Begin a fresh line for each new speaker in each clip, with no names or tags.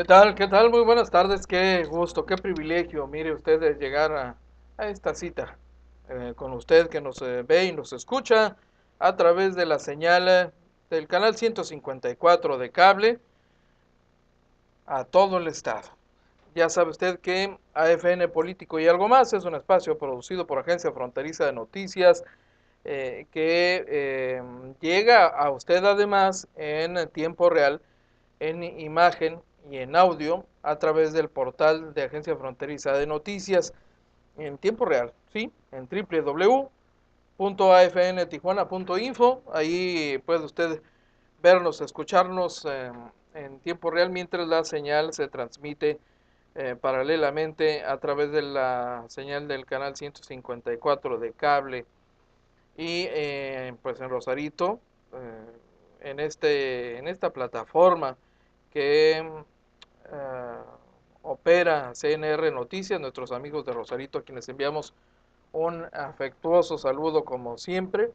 tal? ¿Qué tal? Muy buenas tardes. Qué gusto, qué privilegio. Mire usted de llegar a esta cita con usted que nos ve y nos escucha a través de la señal del canal 154 de cable a todo el estado. Ya sabe usted que AFN Político y algo más es un espacio producido por Agencia Fronteriza de Noticias que llega a usted además en tiempo real, en imagen y en audio a través del portal de Agencia Fronteriza de Noticias en tiempo real, ¿sí? En www.afntijuana.info. Ahí puede usted vernos, escucharnos en tiempo real mientras la señal se transmite paralelamente a través de la señal del canal 154 de cable y pues en Rosarito, en esta plataforma que opera CNR Noticias, nuestros amigos de Rosarito, a quienes enviamos un afectuoso saludo como siempre,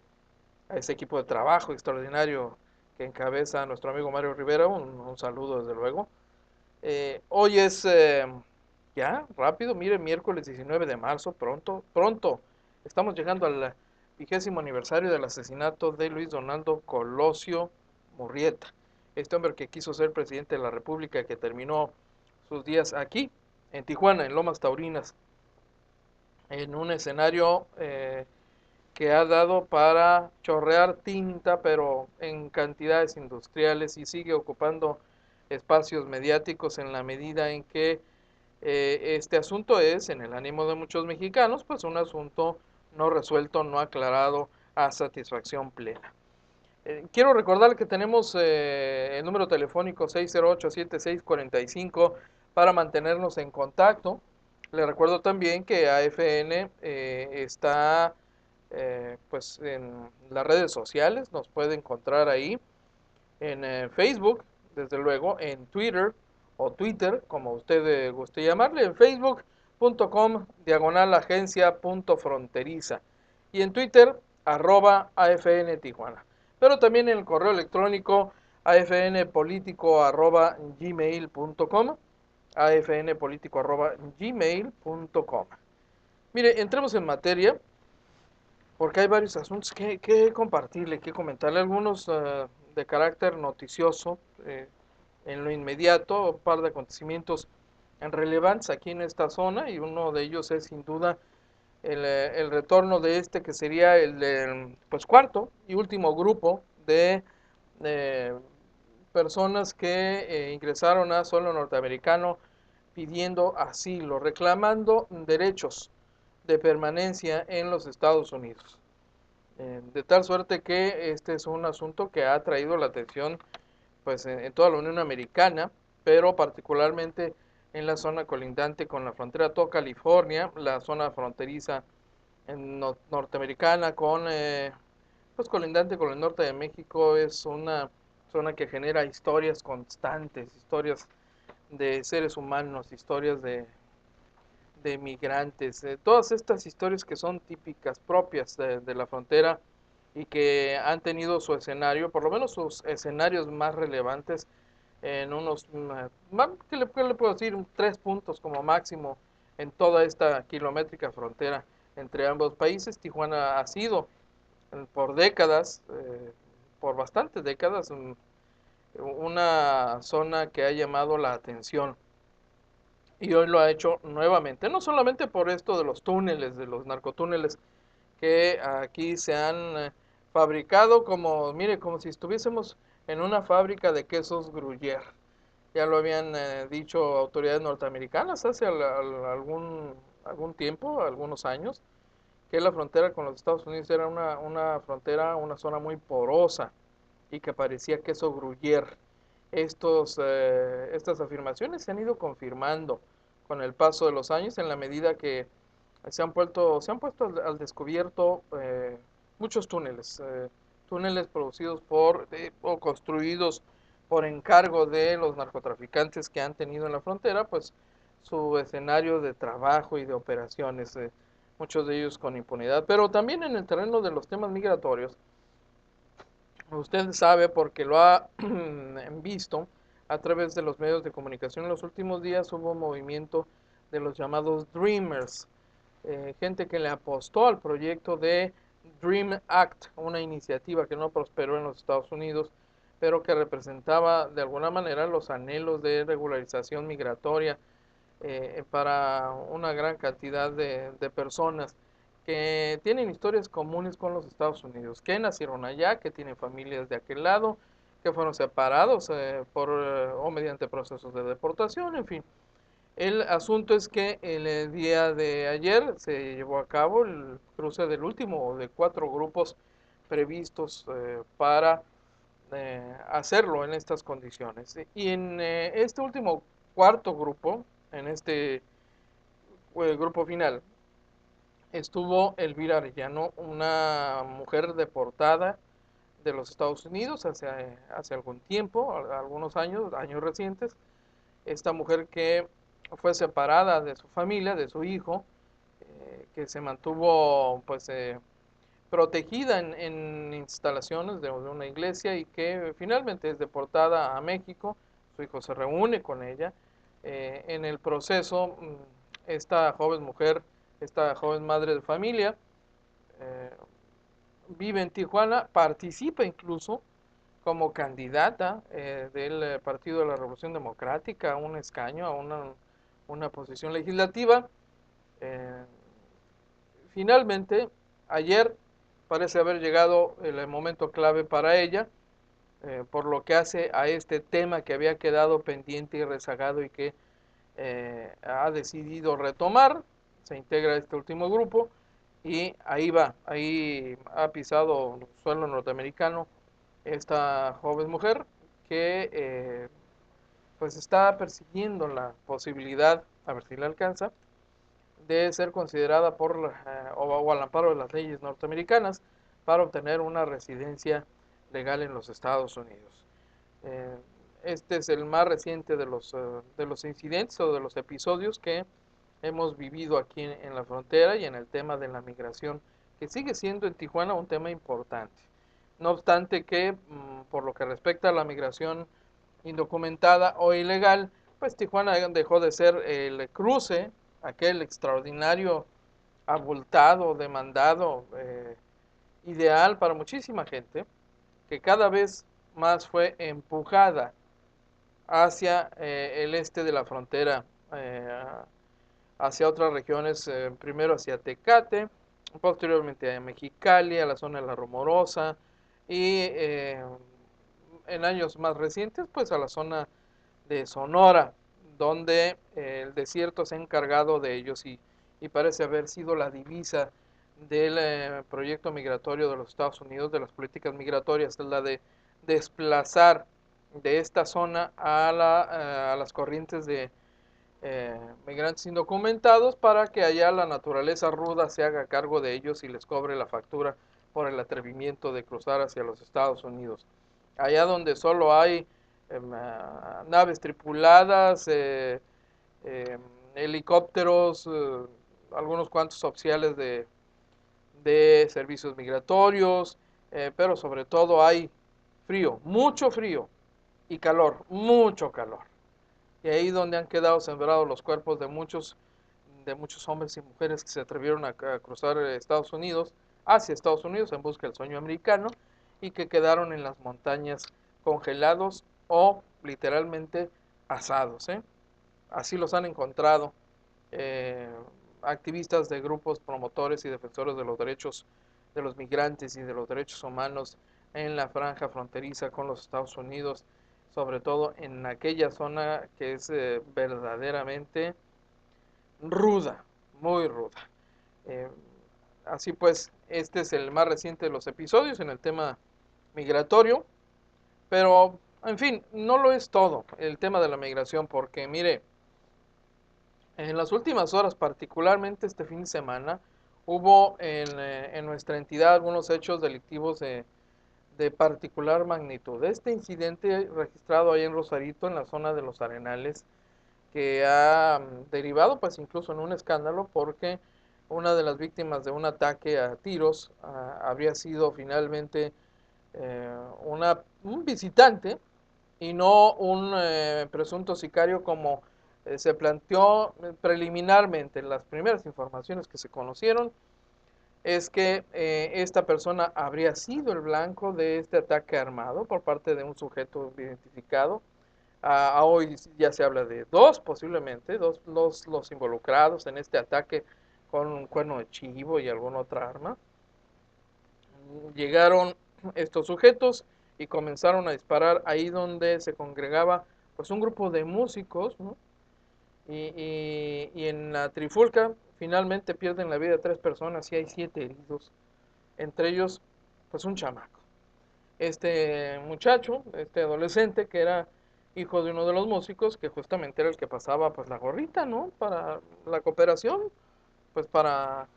a ese equipo de trabajo extraordinario que encabeza nuestro amigo Mario Rivera, un saludo desde luego. Hoy es ya rápido, mire, miércoles 19 de marzo, pronto, pronto, estamos llegando al 20º aniversario del asesinato de Luis Donaldo Colosio Murrieta, este hombre que quiso ser presidente de la República, que terminó sus días aquí, en Tijuana, en Lomas Taurinas, en un escenario que ha dado para chorrear tinta, pero en cantidades industriales, y sigue ocupando espacios mediáticos en la medida en que este asunto es, en el ánimo de muchos mexicanos, pues un asunto no resuelto, no aclarado a satisfacción plena. Quiero recordar que tenemos el número telefónico 608-7645 para mantenernos en contacto. Le recuerdo también que AFN está pues en las redes sociales, nos puede encontrar ahí en Facebook, desde luego, en Twitter o Twitter, como usted guste llamarle, en facebook.com /agencia.fronteriza y en Twitter @AFN Tijuana. Pero también en el correo electrónico afnpolitico@gmail.com, afnpolitico@gmail.com. Mire, entremos en materia porque hay varios asuntos que compartirle, que comentarle, algunos de carácter noticioso en lo inmediato, un par de acontecimientos relevantes aquí en esta zona, y uno de ellos es sin duda el retorno de este que sería el pues cuarto y último grupo de eh, personas que ingresaron a suelo norteamericano pidiendo asilo, reclamando derechos de permanencia en los Estados Unidos. De tal suerte que este es un asunto que ha traído la atención pues en toda la Unión Americana, pero particularmente en la zona colindante con la frontera todo California, la zona fronteriza norteamericana con pues colindante con el norte de México. Es una zona que genera historias constantes, historias de seres humanos, historias de migrantes, todas estas historias que son típicas, propias de la frontera y que han tenido su escenario, por lo menos sus escenarios más relevantes en unos, qué le puedo decir? 3 puntos como máximo en toda esta kilométrica frontera entre ambos países. Tijuana ha sido por décadas, por bastantes décadas, una zona que ha llamado la atención y hoy lo ha hecho nuevamente, no solamente por esto de los túneles, de los narcotúneles que aquí se han fabricado como, mire, como si estuviésemos en una fábrica de quesos Gruyère. Ya lo habían dicho autoridades norteamericanas hace algún tiempo, algunos años, que la frontera con los Estados Unidos era una frontera, una zona muy porosa y que parecía queso Gruyère. Estas afirmaciones se han ido confirmando con el paso de los años en la medida que se han puesto al descubierto muchos túneles, túneles producidos o construidos por encargo de los narcotraficantes que han tenido en la frontera, pues su escenario de trabajo y de operaciones, muchos de ellos con impunidad, pero también en el terreno de los temas migratorios. Usted sabe porque lo ha visto, a través de los medios de comunicación. En los últimos días hubo un movimiento de los llamados Dreamers, gente que le apostó al proyecto de Dream Act, una iniciativa que no prosperó en los Estados Unidos, pero que representaba de alguna manera los anhelos de regularización migratoria para una gran cantidad de personas que tienen historias comunes con los Estados Unidos, que nacieron allá, que tienen familias de aquel lado, que fueron separados o mediante procesos de deportación, en fin. El asunto es que el día de ayer se llevó a cabo el cruce del último de 4 grupos previstos para hacerlo en estas condiciones. Y en este último cuarto grupo, en este grupo final, estuvo Elvira Arellano, una mujer deportada de los Estados Unidos hace algún tiempo, algunos años recientes. Esta mujer que fue separada de su familia, de su hijo, que se mantuvo pues protegida en instalaciones de una iglesia y que finalmente es deportada a México. Su hijo se reúne con ella. En el proceso, esta joven mujer, esta joven madre de familia, eh, vive en Tijuana, participa incluso como candidata del Partido de la Revolución Democrática a un escaño, a una posición legislativa. Eh, Finalmente, ayer parece haber llegado el momento clave para ella, por lo que hace a este tema que había quedado pendiente y rezagado y que ha decidido retomar. Se integra a este último grupo y ahí va, ahí ha pisado suelo norteamericano esta joven mujer que pues está persiguiendo la posibilidad, a ver si le alcanza, de ser considerada o al amparo de las leyes norteamericanas para obtener una residencia legal en los Estados Unidos. Eh, este es el más reciente de los incidentes o de los episodios que hemos vivido aquí en la frontera y en el tema de la migración, que sigue siendo en Tijuana un tema importante. No obstante que, por lo que respecta a la migración indocumentada o ilegal, pues Tijuana dejó de ser el cruce, aquel extraordinario, abultado, demandado, ideal para muchísima gente, que cada vez más fue empujada hacia el este de la frontera, hacia otras regiones, primero hacia Tecate, posteriormente a Mexicali, a la zona de La Rumorosa, y en años más recientes, pues a la zona de Sonora, donde el desierto se ha encargado de ellos y parece haber sido la divisa del proyecto migratorio de los Estados Unidos, de las políticas migratorias, es la de desplazar de esta zona a las corrientes de migrantes indocumentados para que allá la naturaleza ruda se haga cargo de ellos y les cobre la factura por el atrevimiento de cruzar hacia los Estados Unidos. Allá donde solo hay naves tripuladas, eh, helicópteros, algunos cuantos oficiales de servicios migratorios, pero sobre todo hay frío, mucho frío y calor, mucho calor. Y ahí donde han quedado sembrados los cuerpos de muchos hombres y mujeres que se atrevieron a cruzar Estados Unidos, hacia Estados Unidos en busca del sueño americano y que quedaron en las montañas congelados o literalmente asados, ¿eh? Así los han encontrado eh, activistas de grupos promotores y defensores de los derechos de los migrantes y de los derechos humanos en la franja fronteriza con los Estados Unidos, sobre todo en aquella zona que es verdaderamente ruda, muy ruda. Eh, Así pues, este es el más reciente de los episodios en el tema migratorio, pero en fin, no lo es todo el tema de la migración, porque mire, en las últimas horas, particularmente este fin de semana, hubo en nuestra entidad algunos hechos delictivos de particular magnitud. Este incidente registrado ahí en Rosarito, en la zona de los Arenales, que ha derivado pues incluso en un escándalo porque una de las víctimas de un ataque a tiros habría sido finalmente un visitante y no un presunto sicario como se planteó preliminarmente en las primeras informaciones que se conocieron, es que esta persona habría sido el blanco de este ataque armado por parte de un sujeto identificado. A hoy ya se habla de dos, posiblemente, dos los involucrados en este ataque con un cuerno de chivo y alguna otra arma. Llegaron estos sujetos y comenzaron a disparar ahí donde se congregaba pues un grupo de músicos, ¿no? Y en la trifulca finalmente pierden la vida 3 personas y hay 7 heridos, entre ellos pues un chamaco. Este muchacho, este adolescente que era hijo de uno de los músicos, que justamente era el que pasaba pues la gorrita, ¿no? Para la cooperación, pues para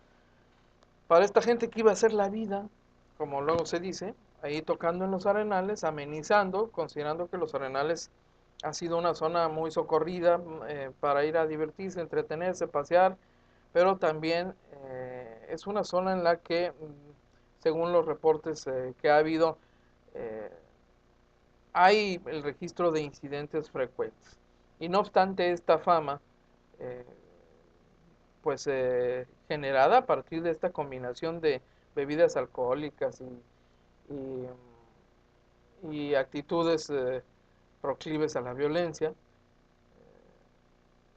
esta gente que iba a hacer la vida, como luego se dice, ahí tocando en los arenales, amenizando, considerando que los arenales ha sido una zona muy socorrida para ir a divertirse, entretenerse, pasear, pero también es una zona en la que, según los reportes que ha habido, eh, hay el registro de incidentes frecuentes. Y no obstante esta fama, eh, pues generada a partir de esta combinación de bebidas alcohólicas y actitudes proclives a la violencia,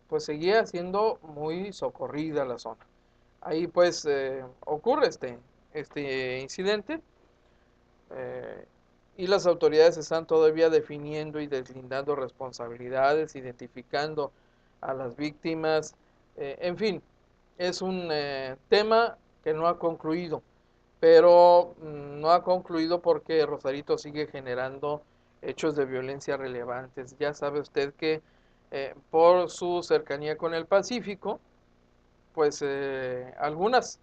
pues seguía siendo muy socorrida la zona. Ahí pues ocurre este incidente eh, y las autoridades están todavía definiendo y deslindando responsabilidades, identificando a las víctimas, en fin, es un tema que no ha concluido, pero no ha concluido porque Rosarito sigue generando hechos de violencia relevantes. Ya sabe usted que por su cercanía con el Pacífico, pues algunas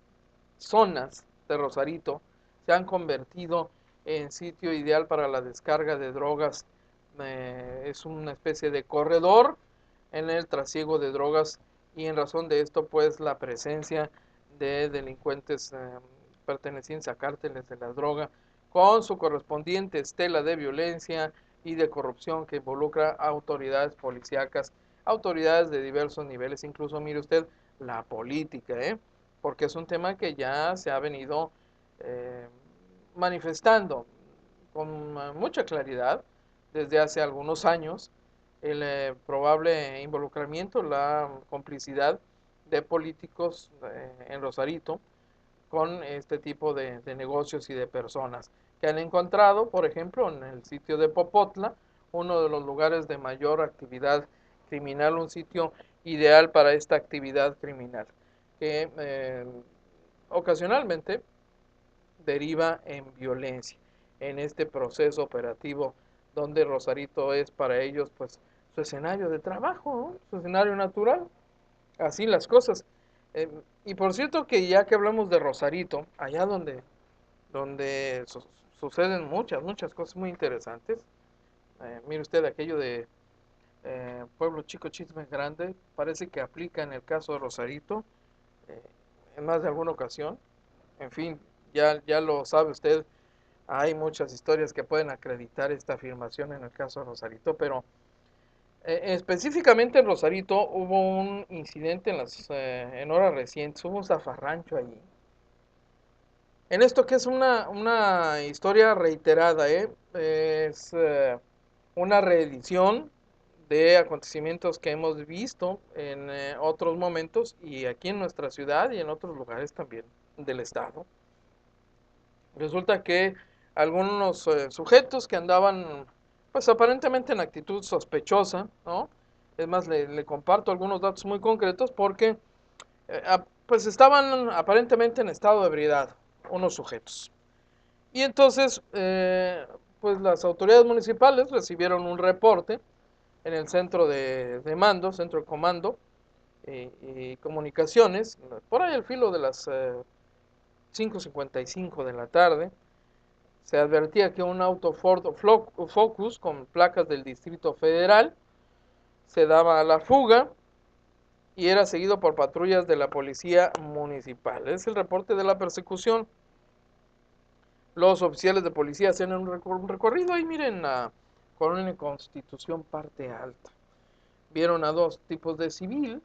zonas de Rosarito se han convertido en sitio ideal para la descarga de drogas. Es una especie de corredor en el trasiego de drogas y en razón de esto, pues la presencia de delincuentes pertenecientes a cárteles de la droga con su correspondiente estela de violencia y de corrupción que involucra a autoridades policíacas, autoridades de diversos niveles, incluso mire usted la política, porque es un tema que ya se ha venido eh, manifestando con mucha claridad desde hace algunos años el probable involucramiento, la complicidad de políticos en Rosarito con este tipo de negocios y de personas que han encontrado, por ejemplo, en el sitio de Popotla, uno de los lugares de mayor actividad criminal, un sitio ideal para esta actividad criminal, que ocasionalmente deriva en violencia, en este proceso operativo donde Rosarito es para ellos pues su escenario de trabajo, ¿no? Su escenario natural, así las cosas. Eh, y por cierto que ya que hablamos de Rosarito, allá donde suceden muchas cosas muy interesantes, mire usted aquello de pueblo chico, chisme grande, parece que aplica en el caso de Rosarito, eh, en más de alguna ocasión. En fin, ya lo sabe usted, hay muchas historias que pueden acreditar esta afirmación en el caso de Rosarito, pero específicamente en Rosarito hubo un incidente en horas recientes, hubo un zafarrancho allí. En esto que es una historia reiterada, es una reedición de acontecimientos que hemos visto en otros momentos y aquí en nuestra ciudad y en otros lugares también del estado. Resulta que algunos sujetos que andaban, pues aparentemente en actitud sospechosa, ¿no? Es más, le comparto algunos datos muy concretos porque, pues estaban aparentemente en estado de ebriedad, unos sujetos. Y entonces, pues las autoridades municipales recibieron un reporte en el centro de mando, centro de comando y comunicaciones, por ahí al filo de las 5:55 de la tarde, se advertía que un auto Ford Focus con placas del Distrito Federal se daba a la fuga y era seguido por patrullas de la policía municipal. Es el reporte de la persecución. Los oficiales de policía hacen un recorrido y miren con una Constitución parte alta. Vieron a dos tipos de civil,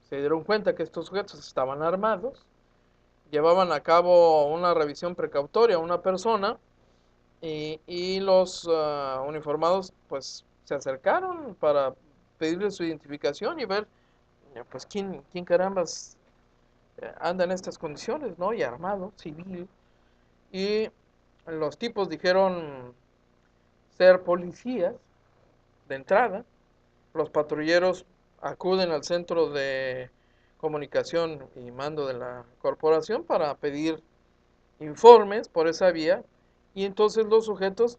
se dieron cuenta que estos sujetos estaban armados, llevaban a cabo una revisión precautoria a una persona y los uniformados pues se acercaron para pedirle su identificación y ver pues quién carambas anda en estas condiciones, ¿no? Y armado, civil. Y los tipos dijeron ser policías de entrada. Los patrulleros acuden al centro de comunicación y mando de la corporación para pedir informes por esa vía y entonces los sujetos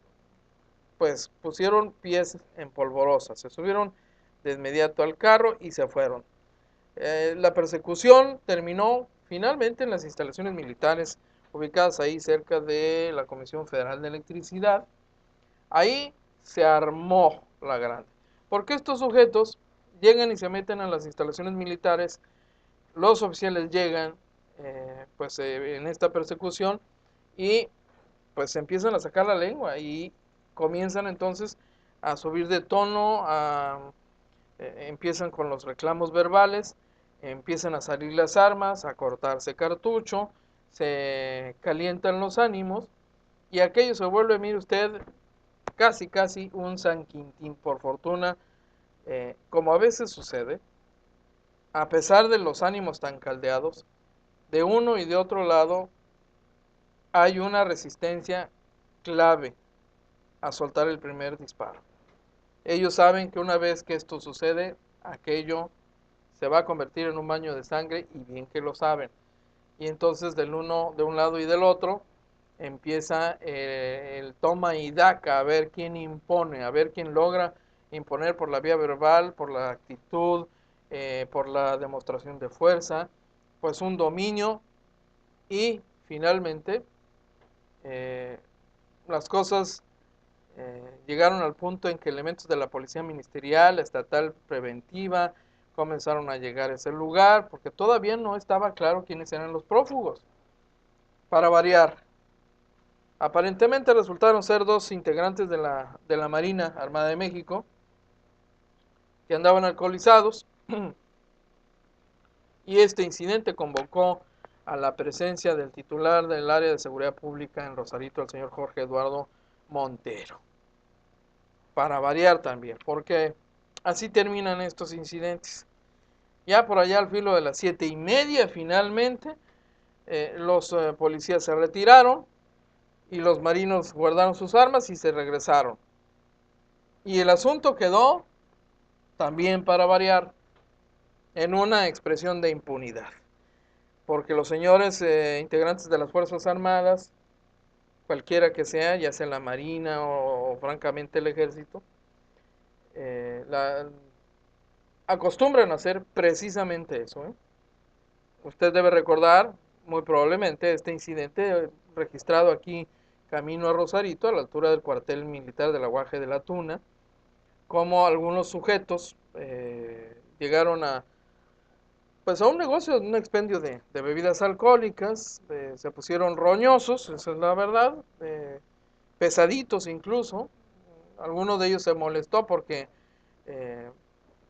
pues pusieron pies en polvorosa, se subieron de inmediato al carro y se fueron. La persecución terminó finalmente en las instalaciones militares ubicadas ahí cerca de la Comisión Federal de Electricidad. Ahí se armó la grande. Porque estos sujetos llegan y se meten a las instalaciones militares, los oficiales llegan en esta persecución y pues empiezan a sacar la lengua y comienzan entonces a subir de tono, empiezan con los reclamos verbales, empiezan a salir las armas, a cortarse cartucho, se calientan los ánimos y aquello se vuelve, mire usted, casi un San Quintín. Por fortuna, como a veces sucede, a pesar de los ánimos tan caldeados, de uno y de otro lado hay una resistencia clave a soltar el primer disparo. Ellos saben que una vez que esto sucede, aquello se va a convertir en un baño de sangre y bien que lo saben. Y entonces de un lado y del otro empieza el toma y daca, a ver quién impone, a ver quién logra imponer por la vía verbal, por la actitud, por la demostración de fuerza, pues un dominio y finalmente eh, las cosas llegaron al punto en que elementos de la policía ministerial, estatal, preventiva, comenzaron a llegar a ese lugar, porque todavía no estaba claro quiénes eran los prófugos. Para variar, aparentemente resultaron ser dos integrantes de la Marina Armada de México, que andaban alcoholizados, y este incidente convocó a la presencia del titular del área de seguridad pública en Rosarito, el señor Jorge Eduardo Montero. Para variar también, porque así terminan estos incidentes. Ya por allá al filo de las 7:30 finalmente, los policías se retiraron y los marinos guardaron sus armas y se regresaron. Y el asunto quedó, también para variar, en una expresión de impunidad. Porque los señores integrantes de las Fuerzas Armadas, cualquiera que sea, ya sea la Marina o francamente el Ejército, la, acostumbran a hacer precisamente eso. Usted debe recordar, muy probablemente, este incidente registrado aquí camino a Rosarito, a la altura del cuartel militar de la Guaje de la Tuna, como algunos sujetos llegaron pues a un negocio, un expendio de bebidas alcohólicas, se pusieron roñosos, esa es la verdad, pesaditos incluso. Alguno de ellos se molestó porque eh,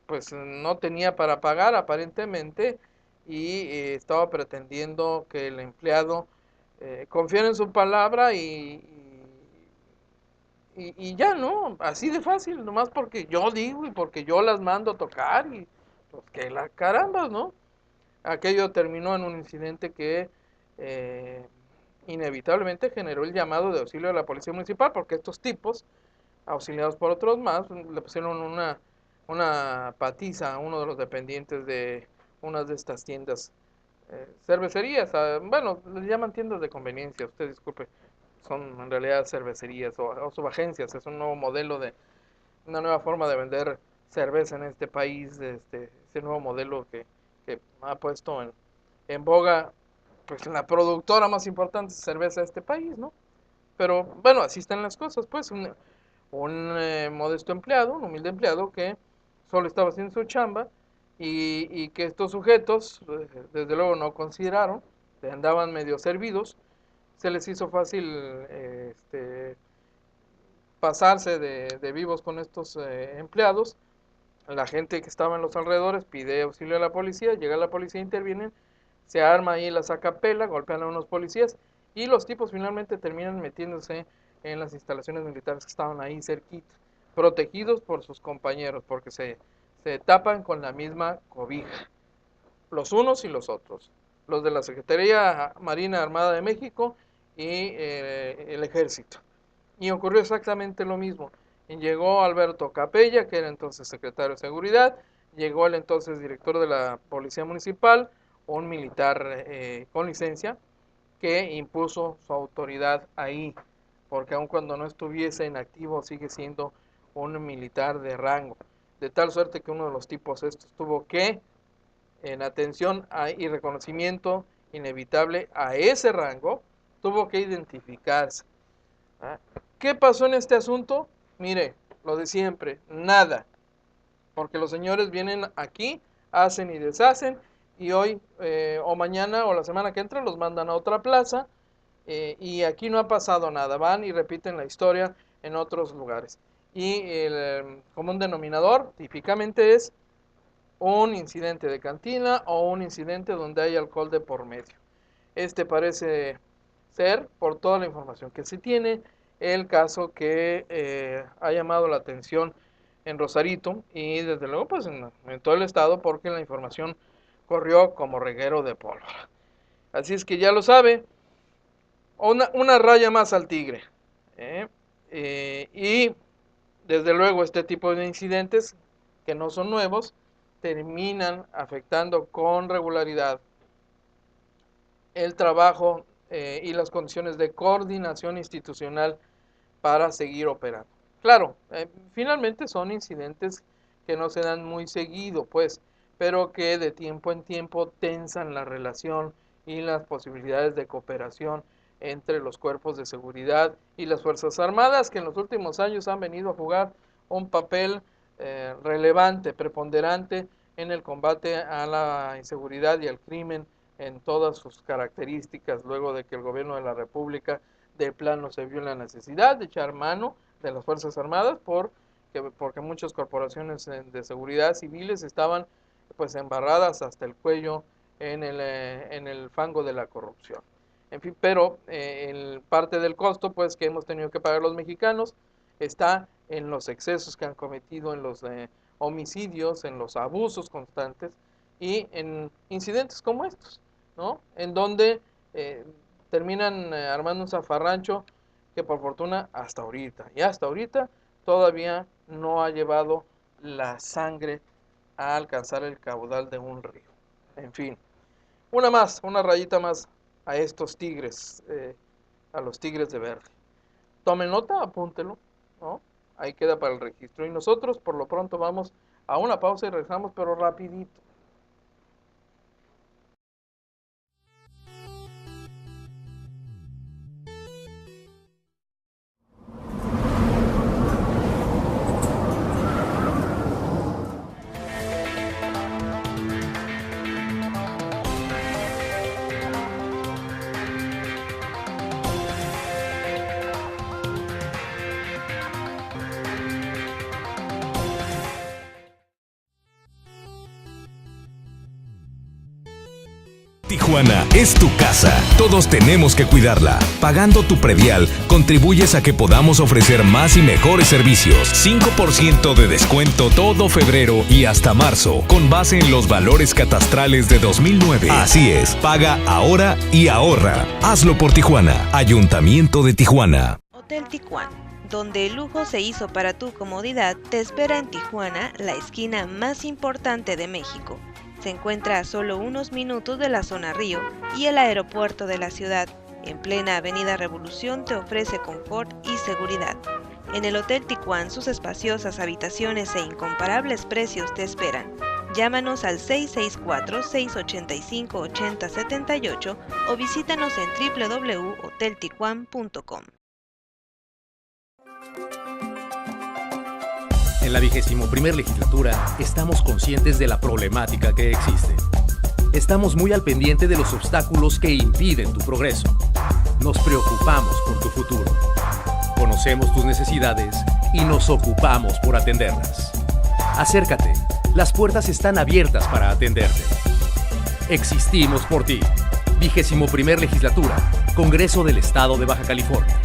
pues no tenía para pagar aparentemente y estaba pretendiendo que el empleado confiara en su palabra y ya, ¿no? Así de fácil, nomás porque yo digo y porque yo las mando a tocar y pues que la caramba, ¿no? Aquello terminó en un incidente que eh, inevitablemente generó el llamado de auxilio de la policía municipal porque estos tipos, auxiliados por otros más, le pusieron una patiza a uno de los dependientes de una de estas tiendas, cervecerías, bueno, les llaman tiendas de conveniencia, usted disculpe, son en realidad cervecerías o subagencias, es un nuevo modelo de, una nueva forma de vender cerveza en este país, este nuevo modelo que ha puesto en boga pues la productora más importante de cerveza de este país, ¿no? Pero bueno, así están las cosas, pues un modesto empleado, un humilde empleado que solo estaba haciendo su chamba y que estos sujetos, desde luego no consideraron, andaban medio servidos, se les hizo fácil pasarse de vivos con estos empleados. La gente que estaba en los alrededores pide auxilio a la policía, llega la policía, intervienen, se arma ahí la sacapela, golpean a unos policías y los tipos finalmente terminan metiéndose en las instalaciones militares que estaban ahí cerquita, protegidos por sus compañeros, porque se tapan con la misma cobija, los unos y los otros, los de la Secretaría Marina Armada de México y el Ejército. Y ocurrió exactamente lo mismo. Y llegó Alberto Capella, que era entonces secretario de Seguridad, llegó el entonces director de la Policía Municipal, un militar con licencia, que impuso su autoridad ahí, porque aun cuando no estuviese en activo, sigue siendo un militar de rango. De tal suerte que uno de los tipos estos tuvo que, en atención y reconocimiento inevitable a ese rango, tuvo que identificarse. ¿Qué pasó en este asunto? Mire, lo de siempre, nada, porque los señores vienen aquí, hacen y deshacen, y hoy o mañana o la semana que entra los mandan a otra plaza, y aquí no ha pasado nada, van y repiten la historia en otros lugares. Y el común denominador típicamente es un incidente de cantina o un incidente donde hay alcohol de por medio. Este parece ser, por toda la información que se tiene, el caso que ha llamado la atención en Rosarito y desde luego pues en todo el estado, porque la información corrió como reguero de pólvora. Así es que ya lo sabe, una raya más al tigre. Y desde luego este tipo de incidentes, que no son nuevos, terminan afectando con regularidad el trabajo y las condiciones de coordinación institucional para seguir operando. Claro, finalmente son incidentes que no se dan muy seguido, pues, pero que de tiempo en tiempo tensan la relación y las posibilidades de cooperación entre los cuerpos de seguridad y las Fuerzas Armadas, que en los últimos años han venido a jugar un papel relevante, preponderante en el combate a la inseguridad y al crimen en todas sus características, luego de que el gobierno de la República de plano se vio en la necesidad de echar mano de las Fuerzas Armadas porque muchas corporaciones de seguridad civiles estaban pues embarradas hasta el cuello en el fango de la corrupción. En fin, pero parte del costo pues que hemos tenido que pagar los mexicanos está en los excesos que han cometido, en los homicidios, en los abusos constantes y en incidentes como estos, ¿no? En donde terminan armando un zafarrancho que por fortuna hasta ahorita todavía no ha llevado la sangre a alcanzar el caudal de un río. En fin, una rayita más a estos tigres, a los tigres de verde. Tomen nota, apúntelo, ¿no? Ahí queda para el registro. Y nosotros por lo pronto vamos a una pausa y regresamos, pero rapidito.
Tijuana es tu casa. Todos tenemos que cuidarla. Pagando tu predial, contribuyes a que podamos ofrecer más y mejores servicios. 5% de descuento todo febrero y hasta marzo, con base en los valores catastrales de 2009. Así es, paga ahora y ahorra. Hazlo por Tijuana. Ayuntamiento de Tijuana.
Hotel Tijuana, donde el lujo se hizo para tu comodidad, te espera en Tijuana, la esquina más importante de México. Se encuentra a solo unos minutos de la zona Río y el aeropuerto de la ciudad. En plena Avenida Revolución te ofrece confort y seguridad. En el Hotel Tijuana, sus espaciosas habitaciones e incomparables precios te esperan. Llámanos al 664-685-8078 o visítanos en www.hoteltijuan.com.
En la 21ª legislatura estamos conscientes de la problemática que existe. Estamos muy al pendiente de los obstáculos que impiden tu progreso. Nos preocupamos por tu futuro. Conocemos tus necesidades y nos ocupamos por atenderlas. Acércate, las puertas están abiertas para atenderte. Existimos por ti. 21ª Legislatura, Congreso del Estado de Baja California.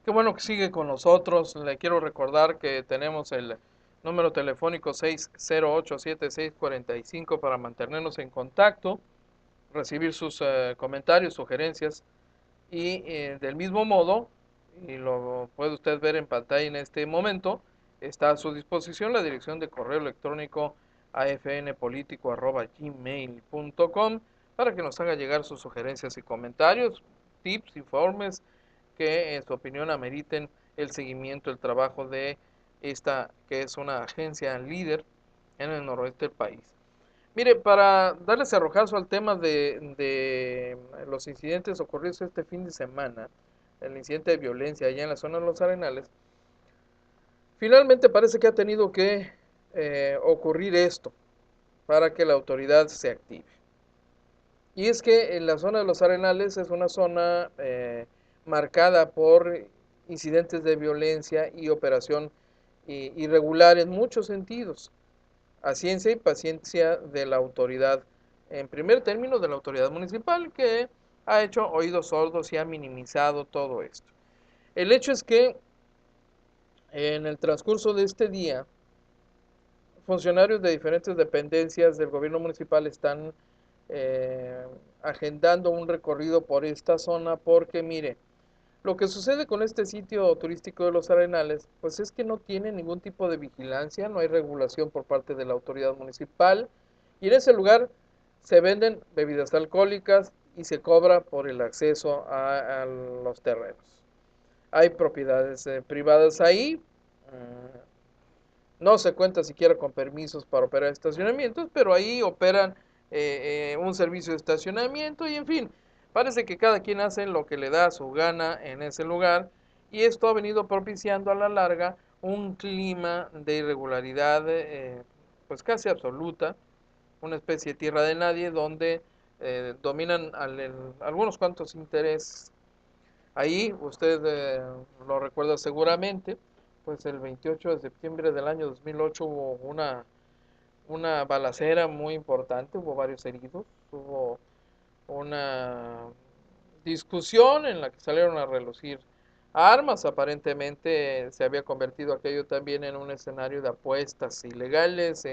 Qué bueno que sigue con nosotros. Le quiero recordar que tenemos el número telefónico 608-7645 para mantenernos en contacto, recibir sus comentarios, sugerencias y del mismo modo, y lo puede usted ver en pantalla en este momento, está a su disposición la dirección de correo electrónico afnpolitico@gmail.com para que nos haga llegar sus sugerencias y comentarios, tips, informes que en su opinión ameriten el seguimiento, el trabajo de esta que es una agencia líder en el noroeste del país. Mire, para darle cerrojazo al tema de los incidentes ocurridos este fin de semana, el incidente de violencia allá en la zona de Los Arenales, finalmente parece que ha tenido que ocurrir esto para que la autoridad se active. Y es que en la zona de Los Arenales es una zona marcada por incidentes de violencia y operación irregular en muchos sentidos, a ciencia y paciencia de la autoridad, en primer término de la autoridad municipal, que ha hecho oídos sordos y ha minimizado todo esto. El hecho es que en el transcurso de este día, funcionarios de diferentes dependencias del gobierno municipal están agendando un recorrido por esta zona porque, mire, lo que sucede con este sitio turístico de Los Arenales, pues es que no tiene ningún tipo de vigilancia, no hay regulación por parte de la autoridad municipal y en ese lugar se venden bebidas alcohólicas y se cobra por el acceso a los terrenos. Hay propiedades privadas ahí, no se cuenta siquiera con permisos para operar estacionamientos, pero ahí operan un servicio de estacionamiento y en fin, parece que cada quien hace lo que le da su gana en ese lugar y esto ha venido propiciando a la larga un clima de irregularidad pues casi absoluta, una especie de tierra de nadie donde dominan algunos cuantos intereses. Ahí, usted lo recuerda seguramente, pues el 28 de septiembre del año 2008 hubo una balacera muy importante, hubo varios heridos, hubo una discusión en la que salieron a relucir armas, aparentemente se había convertido aquello también en un escenario de apuestas ilegales,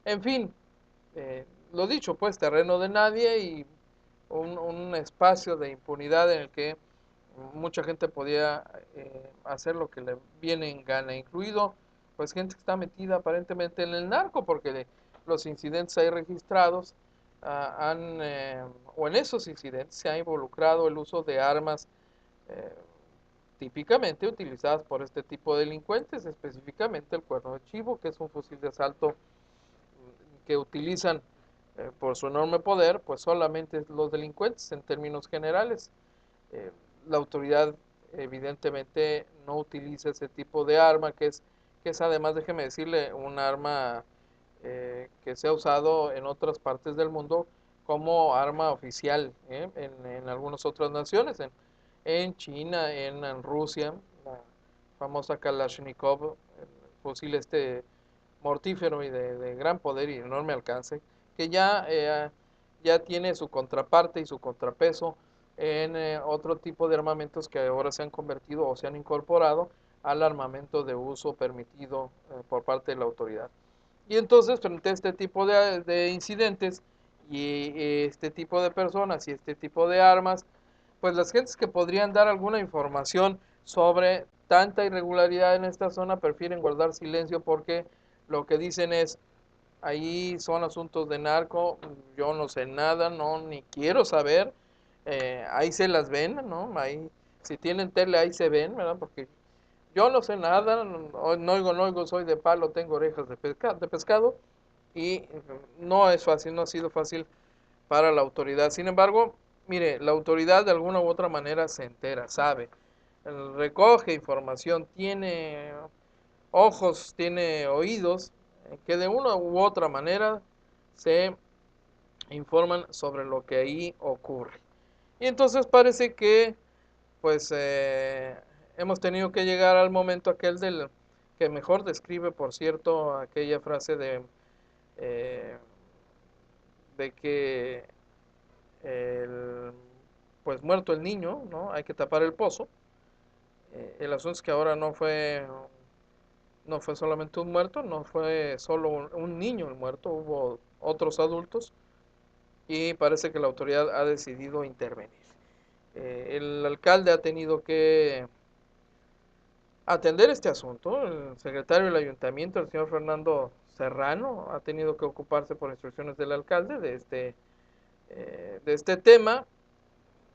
en fin, lo dicho, pues terreno de nadie y un espacio de impunidad en el que mucha gente podía hacer lo que le viene en gana, incluido pues gente que está metida aparentemente en el narco, porque los incidentes ahí registrados o en esos incidentes se ha involucrado el uso de armas eh, típicamente utilizadas por este tipo de delincuentes, específicamente el cuerno de chivo, que es un fusil de asalto que utilizan por su enorme poder, pues solamente los delincuentes en términos generales. Eh, la autoridad evidentemente no utiliza ese tipo de arma, que es además, déjeme decirle, un arma que se ha usado en otras partes del mundo como arma oficial en algunas otras naciones, en China, en Rusia, la famosa Kalashnikov, el fusil mortífero y de gran poder y enorme alcance, que ya tiene su contraparte y su contrapeso en otro tipo de armamentos que ahora se han convertido o se han incorporado al armamento de uso permitido por parte de la autoridad. Y entonces, frente a este tipo de incidentes y este tipo de personas y este tipo de armas, pues las gentes que podrían dar alguna información sobre tanta irregularidad en esta zona prefieren guardar silencio porque lo que dicen es, ahí son asuntos de narco, yo no sé nada, no, ni quiero saber, ahí se las ven, ¿no? Ahí, si tienen tele, ahí se ven, ¿verdad? Porque yo no sé nada, no oigo, soy de palo, tengo orejas de pescado, y no es fácil, no ha sido fácil para la autoridad. Sin embargo, mire, la autoridad de alguna u otra manera se entera, sabe, recoge información, tiene ojos, tiene oídos, que de una u otra manera se informan sobre lo que ahí ocurre. Y entonces parece que, pues, hemos tenido que llegar al momento aquel del que mejor describe, por cierto, aquella frase eh, de que el, pues muerto el niño, ¿no? Hay que tapar el pozo. El asunto es que ahora no fue solamente un muerto, no fue solo un niño el muerto, hubo otros adultos y parece que la autoridad ha decidido intervenir. El alcalde ha tenido que atender este asunto, el secretario del ayuntamiento, el señor Fernando Serrano, ha tenido que ocuparse por instrucciones del alcalde de este tema.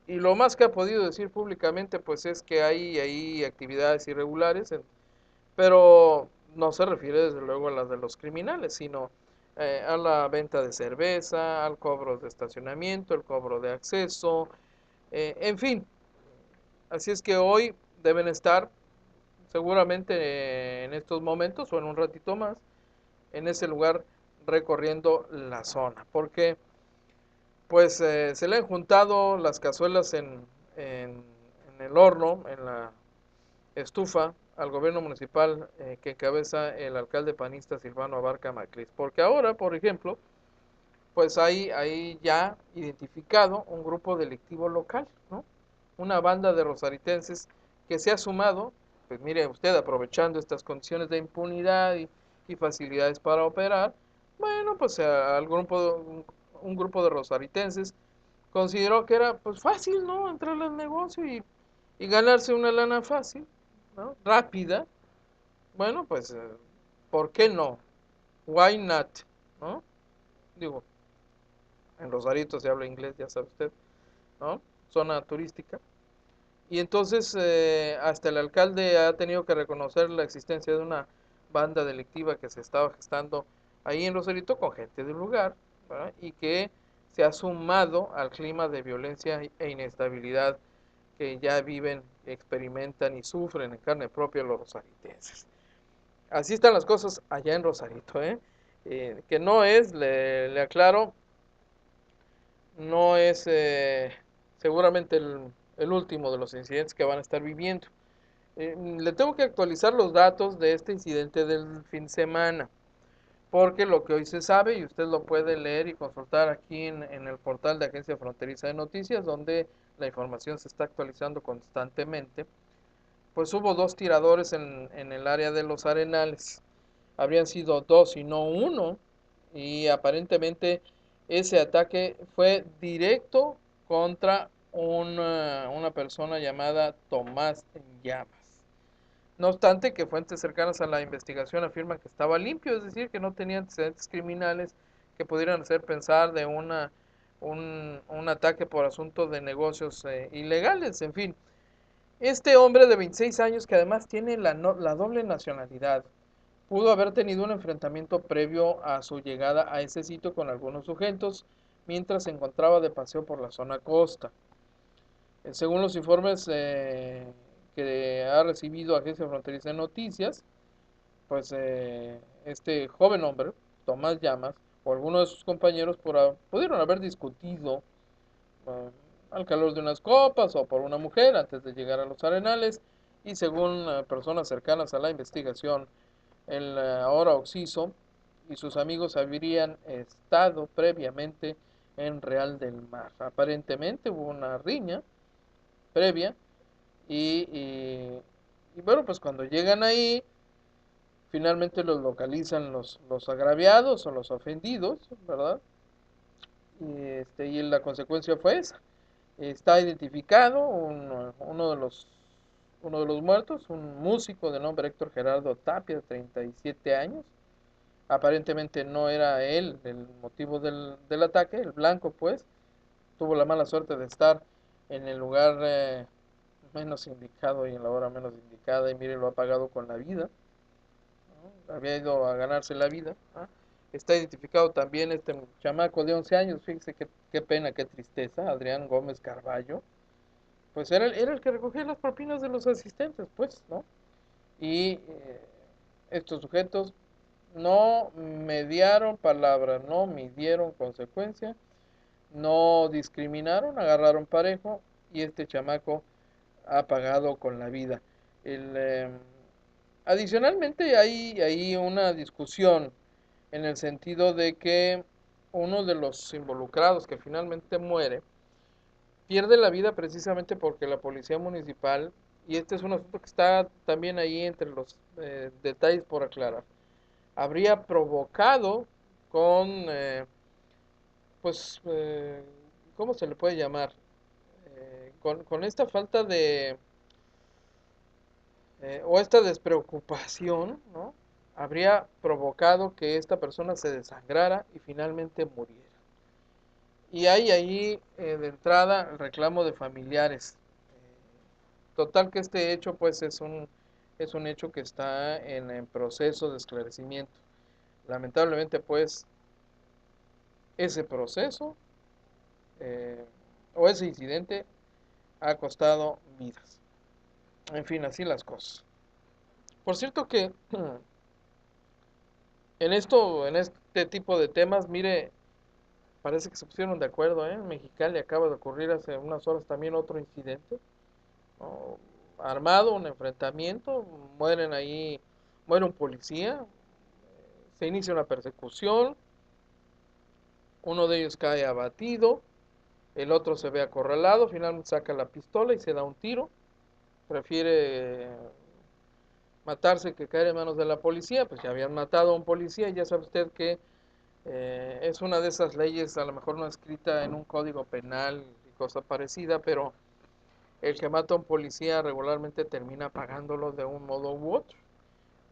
Y lo más que ha podido decir públicamente, pues es que hay actividades irregulares, pero no se refiere desde luego a las de los criminales, sino a la venta de cerveza, al cobro de estacionamiento, el cobro de acceso, en fin. Así es que hoy deben estar seguramente en estos momentos o en un ratito más en ese lugar recorriendo la zona, porque pues se le han juntado las cazuelas en el horno, en la estufa, al gobierno municipal que encabeza el alcalde panista Silvano Abarca Macris. Porque ahora, por ejemplo, pues hay ya identificado un grupo delictivo local, ¿no? Una banda de rosaritenses que se ha sumado, pues mire usted, aprovechando estas condiciones de impunidad y facilidades para operar, bueno, pues un grupo de rosaritenses consideró que era pues fácil, ¿no? Entrar al negocio y ganarse una lana fácil, ¿no? Rápida. Bueno, pues, ¿por qué no? Why not? ¿No? Digo, en Rosarito se habla inglés, ya sabe usted, ¿no? Zona turística. Y entonces hasta el alcalde ha tenido que reconocer la existencia de una banda delictiva que se estaba gestando ahí en Rosarito con gente del lugar, ¿verdad? Y que se ha sumado al clima de violencia e inestabilidad que ya viven, experimentan y sufren en carne propia los rosaritenses. Así están las cosas allá en Rosarito, ¿eh? Que no es, le aclaro, no es seguramente el último de los incidentes que van a estar viviendo. Le tengo que actualizar los datos de este incidente del fin de semana, porque lo que hoy se sabe, y usted lo puede leer y consultar aquí en el portal de Agencia Fronteriza de Noticias, donde la información se está actualizando constantemente, pues hubo dos tiradores en el área de los Arenales. Habrían sido dos y no uno, y aparentemente ese ataque fue directo contra una persona llamada Tomás Llamas. No obstante que fuentes cercanas a la investigación afirman que estaba limpio, es decir, que no tenía antecedentes criminales que pudieran hacer pensar de un ataque por asunto de negocios ilegales, en fin. Este hombre de 26 años, que además tiene la doble nacionalidad, pudo haber tenido un enfrentamiento previo a su llegada a ese sitio con algunos sujetos mientras se encontraba de paseo por la zona costa. Según los informes que ha recibido Agencia Fronteriza de Noticias, pues este joven hombre, Tomás Llamas, o alguno de sus compañeros pudieron haber discutido eh, al calor de unas copas o por una mujer antes de llegar a los arenales y según personas cercanas a la investigación, el ahora occiso y sus amigos habrían estado previamente en Real del Mar. Aparentemente hubo una riña previa y bueno, pues cuando llegan ahí, finalmente los localizan los agraviados o los ofendidos, ¿verdad? Y la consecuencia fue esa. Está identificado uno de los muertos, un músico de nombre Héctor Gerardo Tapia, de 37 años. Aparentemente no era él el motivo del ataque, el blanco pues. Tuvo la mala suerte de estar en el lugar menos indicado y en la hora menos indicada y mire, lo ha pagado con la vida, ¿no? Había ido a ganarse la vida, ¿no? Está identificado también este chamaco de 11 años, fíjese qué pena, qué tristeza, Adrián Gómez Carballo, pues era el que recogía las propinas de los asistentes, pues, ¿no? Y estos sujetos no mediaron palabra, no midieron consecuencia, no discriminaron, agarraron parejo y este chamaco ha pagado con la vida. El, eh, Adicionalmente hay una discusión en el sentido de que uno de los involucrados que finalmente muere pierde la vida precisamente porque la policía municipal, y este es un asunto que está también ahí entre los detalles por aclarar, habría provocado con, pues, ¿cómo se le puede llamar? Con esta falta de, o esta despreocupación, ¿no? Habría provocado que esta persona se desangrara y finalmente muriera. Y hay ahí de entrada el reclamo de familiares. Total que este hecho pues es un hecho que está en proceso de esclarecimiento. Lamentablemente pues ese proceso eh, o ese incidente ha costado vidas. En fin, así las cosas. Por cierto que en este tipo de temas, mire, parece que se pusieron de acuerdo, ¿eh? En Mexicali acaba de ocurrir hace unas horas también otro incidente, ¿no? Armado, un enfrentamiento, muere un policía, se inicia una persecución, uno de ellos cae abatido, el otro se ve acorralado, finalmente saca la pistola y se da un tiro, prefiere matarse que caer en manos de la policía, pues ya habían matado a un policía y ya sabe usted que es una de esas leyes, a lo mejor no escrita en un código penal y cosa parecida, pero el que mata a un policía regularmente termina pagándolo de un modo u otro.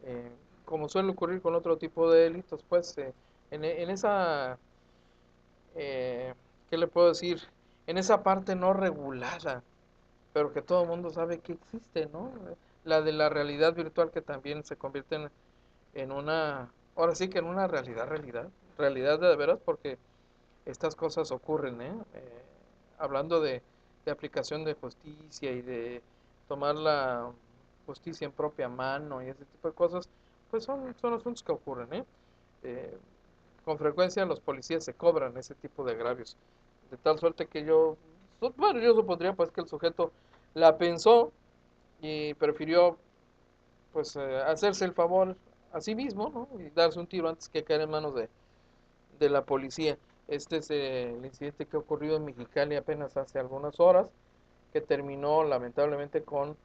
Eh, Como suele ocurrir con otro tipo de delitos, pues en esa, eh, ¿qué le puedo decir? En esa parte no regulada, pero que todo el mundo sabe que existe, ¿no? La de la realidad virtual que también se convierte en una, ahora sí que en una realidad de veras, porque estas cosas ocurren, ¿eh? Hablando de aplicación de justicia y de tomar la justicia en propia mano y ese tipo de cosas, pues son asuntos que ocurren, ¿eh? Eh, con frecuencia los policías se cobran ese tipo de agravios, de tal suerte que bueno, yo supondría pues que el sujeto la pensó y prefirió pues hacerse el favor a sí mismo, ¿no? Y darse un tiro antes que caer en manos de la policía. Este es el incidente que ha ocurrido en Mexicali apenas hace algunas horas, que terminó lamentablemente con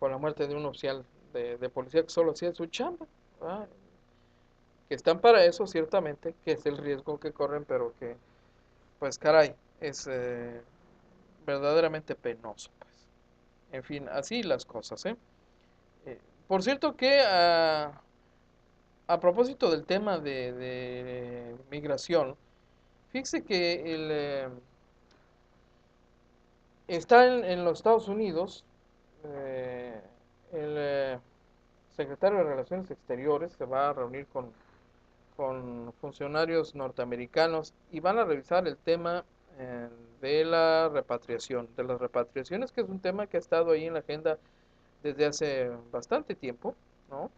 la muerte de un oficial de policía que solo hacía su chamba, ¿verdad? Que están para eso ciertamente, que es el riesgo que corren, pero que, pues caray, es verdaderamente penoso, pues. En fin, así las cosas, ¿eh? Eh, por cierto que a propósito del tema de migración, fíjese que está en los Estados Unidos el secretario de Relaciones Exteriores se va a reunir con funcionarios norteamericanos y van a revisar el tema eh, de las repatriaciones, que es un tema que ha estado ahí en la agenda desde hace bastante tiempo, ¿no?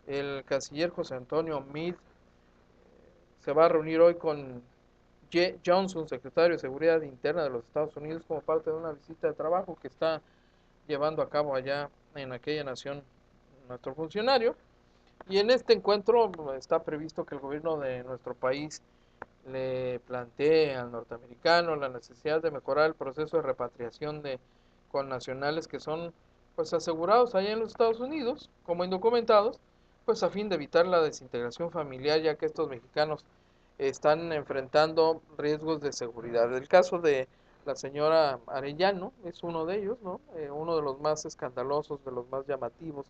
El canciller José Antonio Meade se va a reunir hoy con Johnson, secretario de Seguridad Interna de los Estados Unidos, como parte de una visita de trabajo que está llevando a cabo allá en aquella nación nuestro funcionario. Y en este encuentro está previsto que el gobierno de nuestro país le plantee al norteamericano la necesidad de mejorar el proceso de repatriación de connacionales que son pues asegurados allá en los Estados Unidos como indocumentados, pues a fin de evitar la desintegración familiar, ya que estos mexicanos están enfrentando riesgos de seguridad. El caso de la señora Arellano es uno de ellos, ¿no? Uno de los más escandalosos, de los más llamativos,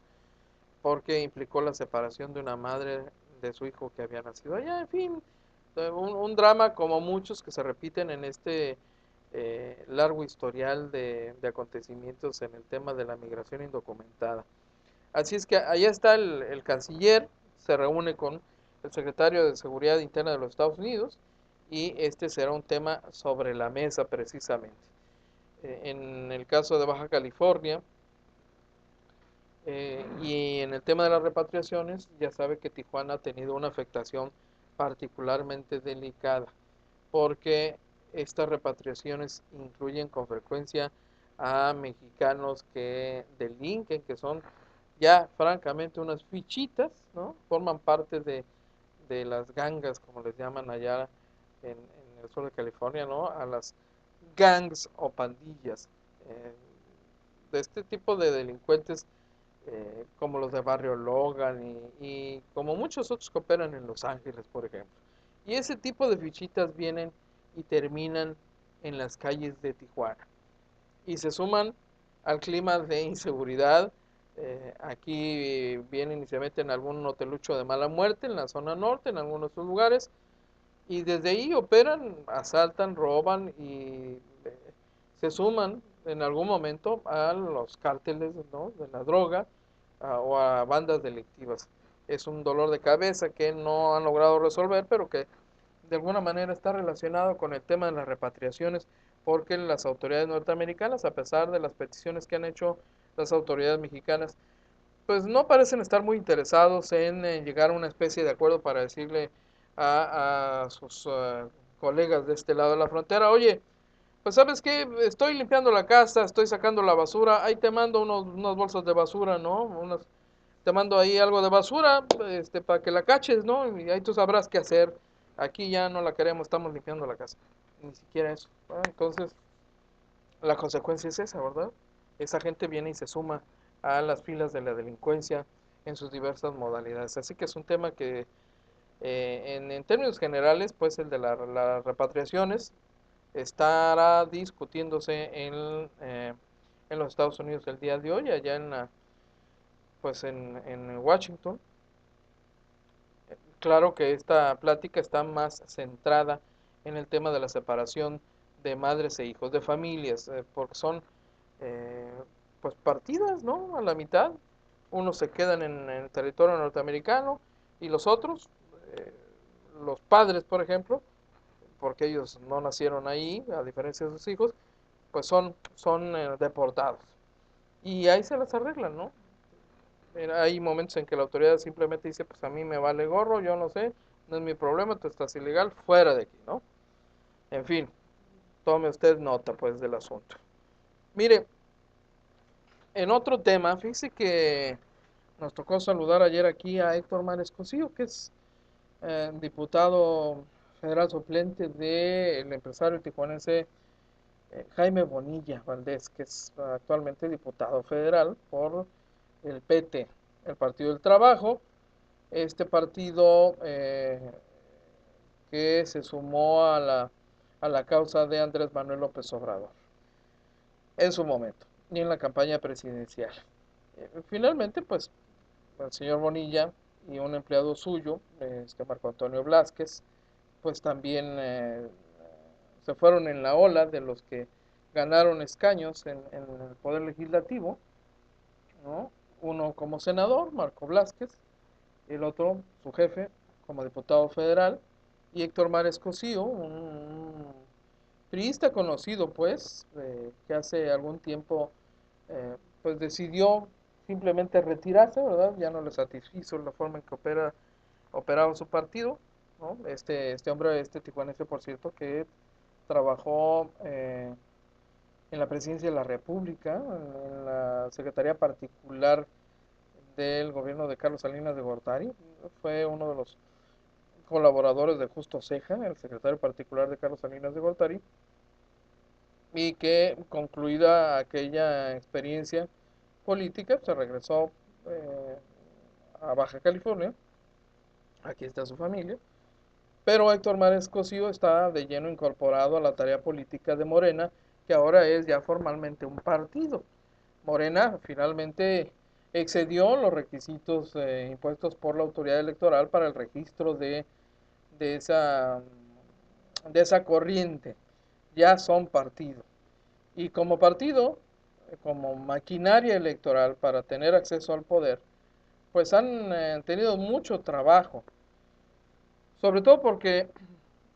porque implicó la separación de una madre de su hijo que había nacido allá. En fin, un drama como muchos que se repiten en este largo historial de acontecimientos en el tema de la migración indocumentada. Así es que allá está el canciller, se reúne con el secretario de Seguridad Interna de los Estados Unidos y este será un tema sobre la mesa precisamente. En el caso de Baja California, y en el tema de las repatriaciones, ya sabe que Tijuana ha tenido una afectación particularmente delicada, porque estas repatriaciones incluyen con frecuencia a mexicanos que delinquen, que son ya francamente unas fichitas, ¿no? Forman parte de las gangas, como les llaman allá en el sur de California, ¿no? A las gangs o pandillas de este tipo de delincuentes como los de Barrio Logan y como muchos otros que operan en Los Ángeles, por ejemplo. Y ese tipo de fichitas vienen y terminan en las calles de Tijuana. Y se suman al clima de inseguridad. Aquí vienen y se meten en algún hotelucho de mala muerte en la zona norte, en algunos otros lugares. Y desde ahí operan, asaltan, roban y se suman en algún momento a los cárteles, ¿no? De la droga o a bandas delictivas. Es un dolor de cabeza que no han logrado resolver, pero que de alguna manera está relacionado con el tema de las repatriaciones, porque las autoridades norteamericanas, a pesar de las peticiones que han hecho las autoridades mexicanas, pues no parecen estar muy interesados en llegar a una especie de acuerdo para decirle a sus colegas de este lado de la frontera, oye, pues sabes qué, estoy limpiando la casa, estoy sacando la basura, ahí te mando unos bolsas de basura, ¿no? Te mando ahí algo de basura, para que la caches, ¿no? Y ahí tú sabrás qué hacer. Aquí ya no la queremos, estamos limpiando la casa. Ni siquiera eso. Entonces, la consecuencia es esa, ¿verdad? Esa gente viene y se suma a las filas de la delincuencia en sus diversas modalidades. Así que es un tema que, en términos generales, pues el de las repatriaciones estará discutiéndose en los Estados Unidos el día de hoy, allá pues en Washington. Claro que esta plática está más centrada en el tema de la separación de madres e hijos, de familias, porque son eh, pues partidas, ¿no? A la mitad. Unos se quedan en el territorio norteamericano y los otros, eh, los padres, por ejemplo, porque ellos no nacieron ahí, a diferencia de sus hijos, pues son deportados. Y ahí se las arreglan, ¿no? Mira, hay momentos en que la autoridad simplemente dice, pues a mí me vale gorro, yo no sé, no es mi problema, tú estás ilegal, fuera de aquí, ¿no? En fin, tome usted nota, pues, del asunto. Mire, en otro tema, fíjese que nos tocó saludar ayer aquí a Héctor Mares Cosío, que es diputado federal suplente del empresario tijuanense Jaime Bonilla Valdés, que es actualmente diputado federal por el PT, el Partido del Trabajo, este partido que se sumó a la causa de Andrés Manuel López Obrador en su momento y en la campaña presidencial. Finalmente, pues, el señor Bonilla y un empleado suyo, Marco Antonio Blázquez, pues también se fueron en la ola de los que ganaron escaños en el Poder Legislativo, ¿no? Uno como senador, Marco Blázquez, el otro, su jefe, como diputado federal, y Héctor Mares Cosío, un priista conocido, pues, que hace algún tiempo, pues decidió simplemente retirarse, ¿verdad? Ya no le satisfizo la forma en que operaba su partido, ¿no? Este hombre, este tijuanense, por cierto, que trabajó en la presidencia de la República, en la secretaría particular del gobierno de Carlos Salinas de Gortari. Fue uno de los colaboradores de Justo Ceja, el secretario particular de Carlos Salinas de Gortari, y que concluida aquella experiencia política, se regresó a Baja California. Aquí está su familia. Pero Héctor Márquez Cosío está de lleno incorporado a la tarea política de Morena, que ahora es ya formalmente un partido. Morena finalmente excedió los requisitos impuestos por la autoridad electoral para el registro de, esa, de esa corriente. Ya son partido. Y como partido, como maquinaria electoral para tener acceso al poder, pues han tenido mucho trabajo. Sobre todo porque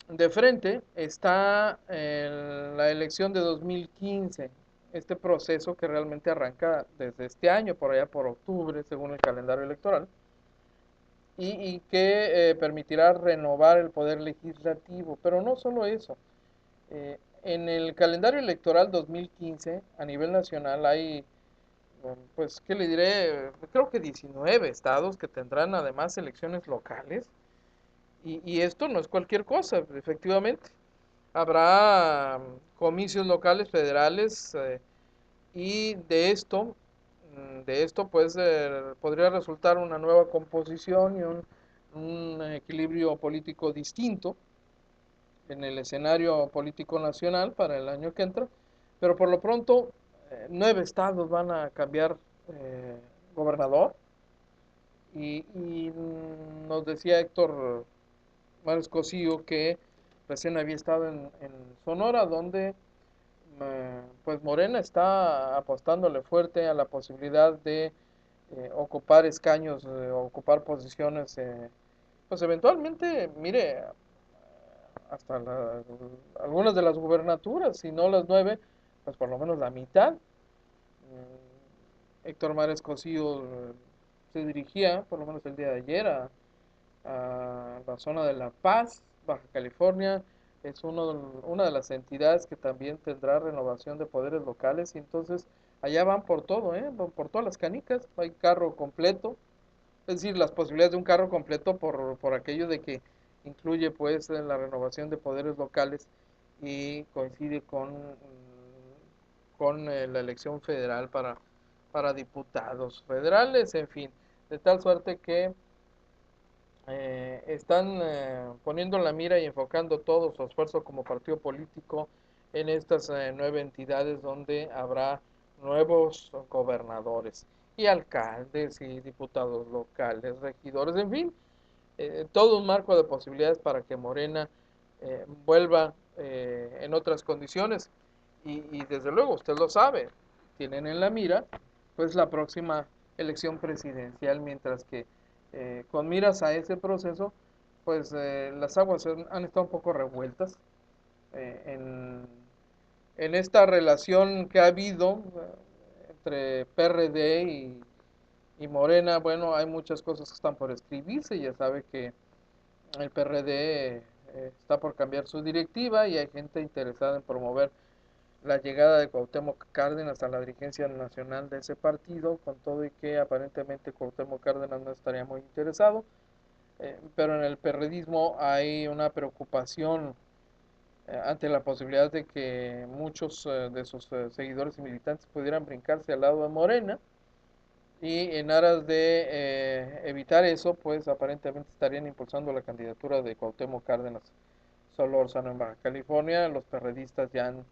de frente está la elección de 2015, este proceso que realmente arranca desde este año, por allá por octubre, según el calendario electoral, y que permitirá renovar el poder legislativo. Pero no solo eso, en el calendario electoral 2015 a nivel nacional hay, pues, ¿qué le diré? Creo que 19 estados que tendrán además elecciones locales. Y esto no es cualquier cosa, efectivamente. Habrá comicios locales, federales, y de esto pues podría resultar una nueva composición y un equilibrio político distinto en el escenario político nacional para el año que entra, pero por lo pronto 9 estados van a cambiar gobernador y nos decía Héctor Mares Cosío que recién había estado en Sonora, donde pues Morena está apostándole fuerte a la posibilidad de ocupar escaños, ocupar posiciones, pues eventualmente, mire, hasta algunas de las gubernaturas, si no las 9, pues por lo menos la mitad. Héctor Mares Cosío se dirigía, por lo menos el día de ayer, a la zona de La Paz, Baja California. Es una de las entidades que también tendrá renovación de poderes locales y entonces allá van por todo, van por todas las canicas, hay carro completo, es decir, las posibilidades de un carro completo por aquello de que incluye pues la renovación de poderes locales y coincide con la elección federal para diputados federales, en fin, de tal suerte que están poniendo la mira y enfocando todo su esfuerzo como partido político en estas 9 entidades donde habrá nuevos gobernadores y alcaldes y diputados locales, regidores, en fin, todo un marco de posibilidades para que Morena vuelva en otras condiciones y desde luego, usted lo sabe, tienen en la mira pues la próxima elección presidencial, mientras que con miras a ese proceso, pues las aguas han estado un poco revueltas eh, en, en esta relación que ha habido entre PRD y Morena. Bueno, hay muchas cosas que están por escribirse, ya sabe que el PRD está por cambiar su directiva y hay gente interesada en promover la llegada de Cuauhtémoc Cárdenas a la dirigencia nacional de ese partido, con todo y que aparentemente Cuauhtémoc Cárdenas no estaría muy interesado, pero en el perredismo hay una preocupación ante la posibilidad de que muchos de sus seguidores y militantes pudieran brincarse al lado de Morena, y en aras de evitar eso, pues aparentemente estarían impulsando la candidatura de Cuauhtémoc Cárdenas Solórzano en Baja California. Los perredistas ya han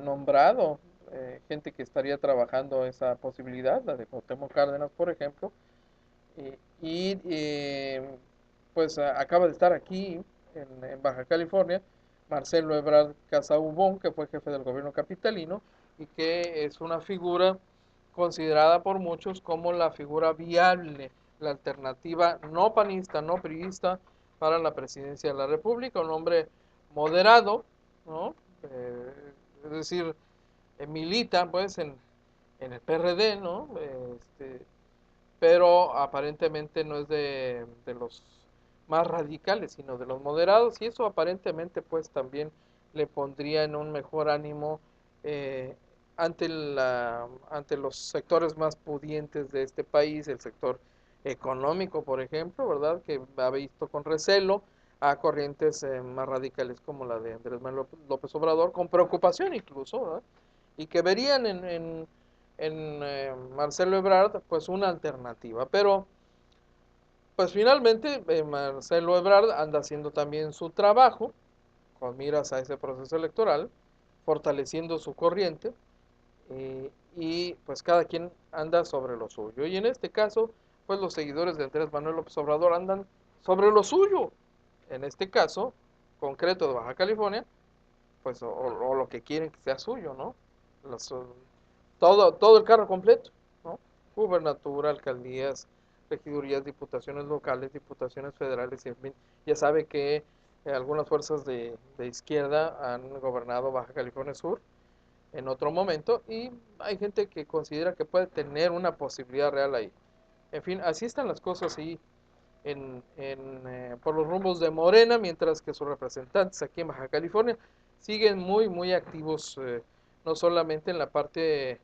nombrado gente que estaría trabajando esa posibilidad, la de Cuauhtémoc Cárdenas, por ejemplo, y pues acaba de estar aquí en Baja California Marcelo Ebrard Casaubon, que fue jefe del gobierno capitalino y que es una figura considerada por muchos como la figura viable, la alternativa no panista, no priista para la presidencia de la República, un hombre moderado, ¿no? Es decir, milita pues en el PRD, ¿no? Pero aparentemente no es de los más radicales, sino de los moderados, y eso aparentemente pues también le pondría en un mejor ánimo eh, ante los sectores más pudientes de este país, el sector económico, por ejemplo, ¿verdad? Que ha visto con recelo a corrientes más radicales como la de Andrés Manuel López Obrador, con preocupación incluso, ¿verdad? Y que verían en Marcelo Ebrard pues una alternativa. Pero pues finalmente Marcelo Ebrard anda haciendo también su trabajo con miras a ese proceso electoral, fortaleciendo su corriente y pues cada quien anda sobre lo suyo. Y en este caso, pues los seguidores de Andrés Manuel López Obrador andan sobre lo suyo. En este caso, concreto de Baja California, pues o lo que quieren que sea suyo, ¿no? Los, todo el carro completo, ¿no? Gubernatura, alcaldías, regidurías, diputaciones locales, diputaciones federales, y en fin, ya sabe que algunas fuerzas de izquierda han gobernado Baja California Sur en otro momento y hay gente que considera que puede tener una posibilidad real ahí. En fin, así están las cosas ahí por los rumbos de Morena, mientras que sus representantes aquí en Baja California siguen muy activos, no solamente en la parte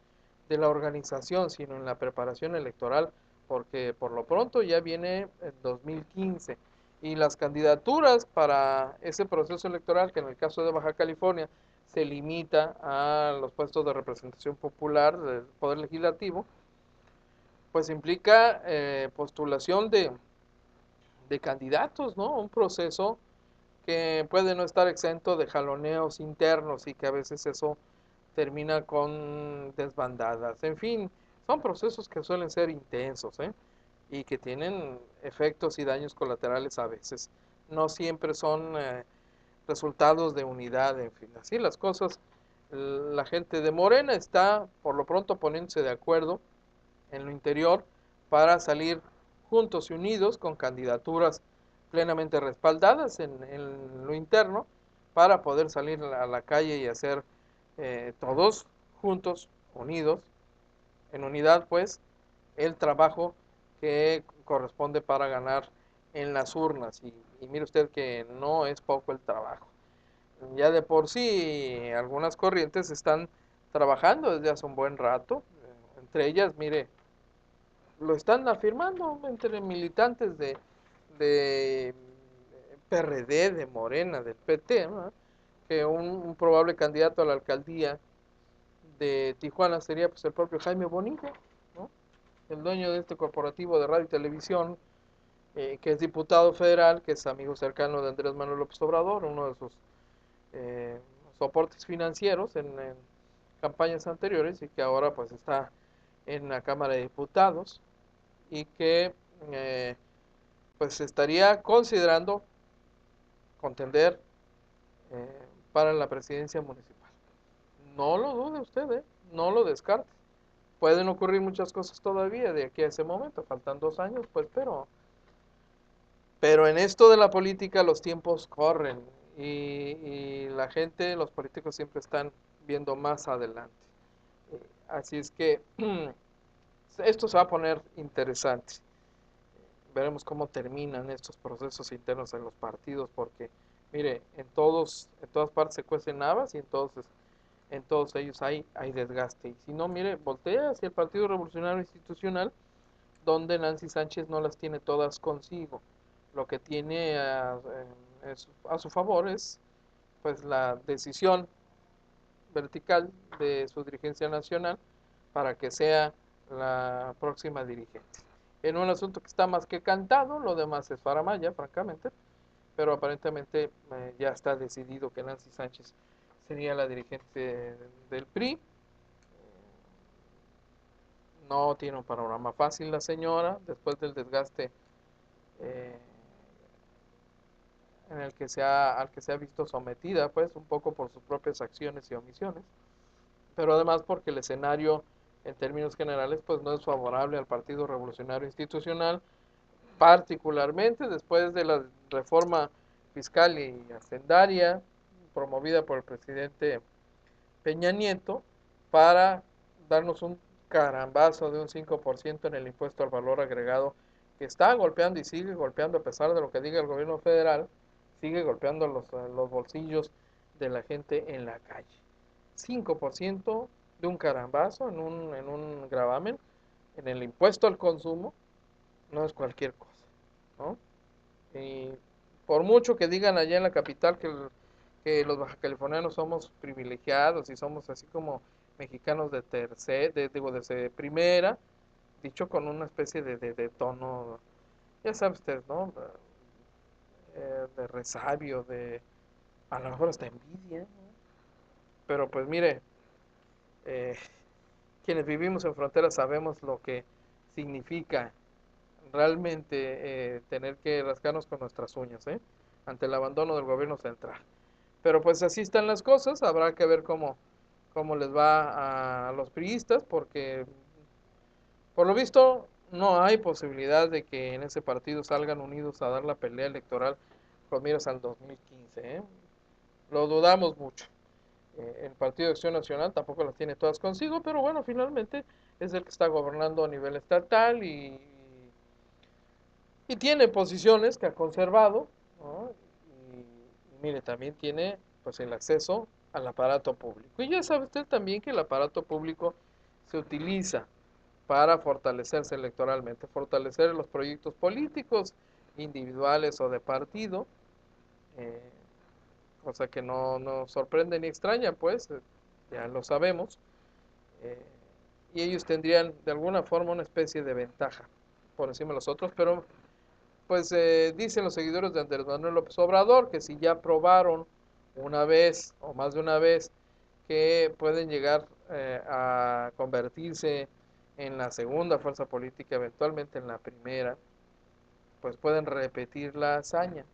de la organización, sino en la preparación electoral, porque por lo pronto ya viene el 2015 y las candidaturas para ese proceso electoral, que en el caso de Baja California se limita a los puestos de representación popular del Poder Legislativo, pues implica postulación de candidatos, ¿no? Un proceso que puede no estar exento de jaloneos internos y que a veces eso termina con desbandadas. En fin, son procesos que suelen ser intensos, ¿eh? Y que tienen efectos y daños colaterales a veces. No siempre son resultados de unidad, en fin. Así las cosas, la gente de Morena está por lo pronto poniéndose de acuerdo en lo interior para salir juntos y unidos con candidaturas plenamente respaldadas en lo interno para poder salir a la calle y hacer todos juntos, unidos, en unidad pues, el trabajo que corresponde para ganar en las urnas. Y mire usted que no es poco el trabajo. Ya de por sí algunas corrientes están trabajando desde hace un buen rato. Entre ellas, mire, lo están afirmando entre militantes de PRD, de Morena, del PT, ¿no? Que un probable candidato a la alcaldía de Tijuana sería pues el propio Jaime Bonilla, ¿no? El dueño de este corporativo de radio y televisión, que es diputado federal, que es amigo cercano de Andrés Manuel López Obrador, uno de sus eh, soportes financieros en campañas anteriores y que ahora pues está en la Cámara de Diputados y que eh, pues estaría considerando contender para la presidencia municipal. No lo dude usted, no lo descarte. Pueden ocurrir muchas cosas todavía de aquí a ese momento, faltan 2 años, pues, pero en esto de la política los tiempos corren y la gente, los políticos siempre están viendo más adelante. Así es que esto se va a poner interesante. Veremos cómo terminan estos procesos internos en los partidos, porque, mire, en todas partes se cuecen habas y entonces en todos ellos hay desgaste. Y si no, mire, voltea hacia el Partido Revolucionario Institucional, donde Nancy Sánchez no las tiene todas consigo. Lo que tiene a su favor es pues la decisión vertical de su dirigencia nacional para que sea la próxima dirigente. En un asunto que está más que cantado, lo demás es faramaya, francamente, pero aparentemente ya está decidido que Nancy Sánchez sería la dirigente del PRI. No tiene un panorama fácil la señora, después del desgaste eh, al que se ha visto sometida, pues un poco por sus propias acciones y omisiones, pero además porque el escenario en términos generales pues no es favorable al Partido Revolucionario Institucional, particularmente después de la reforma fiscal y hacendaria promovida por el presidente Peña Nieto para darnos un carambazo de un 5% en el impuesto al valor agregado que está golpeando y sigue golpeando a pesar de lo que diga el gobierno federal, sigue golpeando los bolsillos de la gente en la calle. 5% de un carambazo en un gravamen, en el impuesto al consumo, no es cualquier cosa, ¿no? Y por mucho que digan allá en la capital que los bajacalifornianos somos privilegiados y somos así como mexicanos de de primera, dicho con una especie de tono, ya sabe usted, ¿no? De resabio, a lo mejor hasta envidia, ¿no? Pero pues mire, eh, quienes vivimos en frontera sabemos lo que significa realmente tener que rascarnos con nuestras uñas, ante el abandono del gobierno central. Pero pues así están las cosas, habrá que ver cómo les va a los priistas, porque por lo visto no hay posibilidad de que en ese partido salgan unidos a dar la pelea electoral con miras al 2015, ¿eh? Lo dudamos mucho. El Partido de Acción Nacional tampoco las tiene todas consigo, pero bueno, finalmente es el que está gobernando a nivel estatal y tiene posiciones que ha conservado, ¿no? Y mire, también tiene pues el acceso al aparato público. Y ya sabe usted también que el aparato público se utiliza para fortalecerse electoralmente, fortalecer los proyectos políticos, individuales o de partido, eh, cosa que no sorprende ni extraña, pues, ya lo sabemos, eh, y ellos tendrían de alguna forma una especie de ventaja por encima de los otros, pero pues dicen los seguidores de Andrés Manuel López Obrador que si ya probaron una vez o más de una vez que pueden llegar a convertirse en la segunda fuerza política, eventualmente en la primera, pues pueden repetir la hazaña,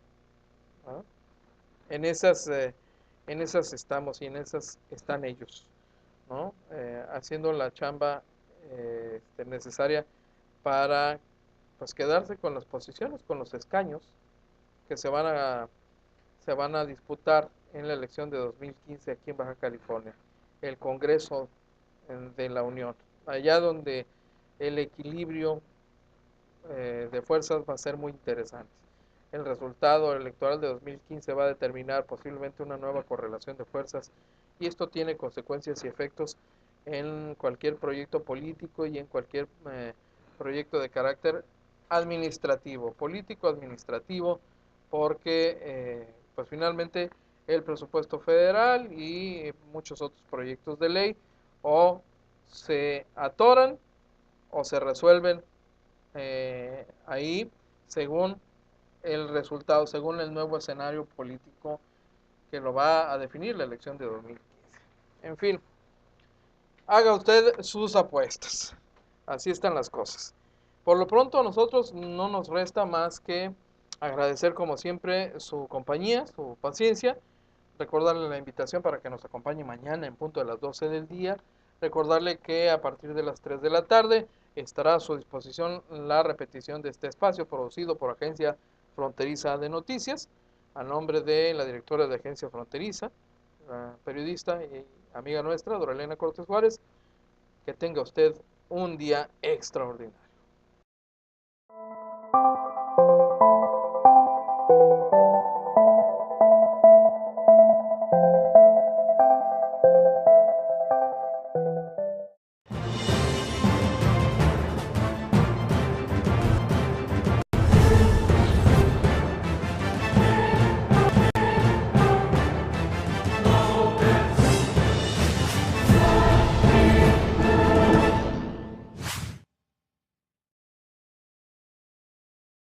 ¿no? En en esas estamos y en esas están ellos, ¿no? Haciendo la chamba necesaria para pues quedarse con las posiciones, con los escaños que se van a disputar en la elección de 2015 aquí en Baja California, el Congreso de la Unión, allá donde el equilibrio de fuerzas va a ser muy interesante. El resultado electoral de 2015 va a determinar posiblemente una nueva correlación de fuerzas y esto tiene consecuencias y efectos en cualquier proyecto político y en cualquier proyecto de carácter administrativo, político administrativo, porque pues finalmente el presupuesto federal y muchos otros proyectos de ley o se atoran o se resuelven ahí según el resultado, según el nuevo escenario político que lo va a definir la elección de 2015. En fin, haga usted sus apuestas. Así están las cosas. Por lo pronto a nosotros no nos resta más que agradecer como siempre su compañía, su paciencia, recordarle la invitación para que nos acompañe mañana en punto de las 12 del día, recordarle que a partir de las 3 de la tarde estará a su disposición la repetición de este espacio producido por Agencia Fronteriza de Noticias, a nombre de la directora de Agencia Fronteriza, la periodista y amiga nuestra, Doralena Cortés Juárez. Que tenga usted un día extraordinario.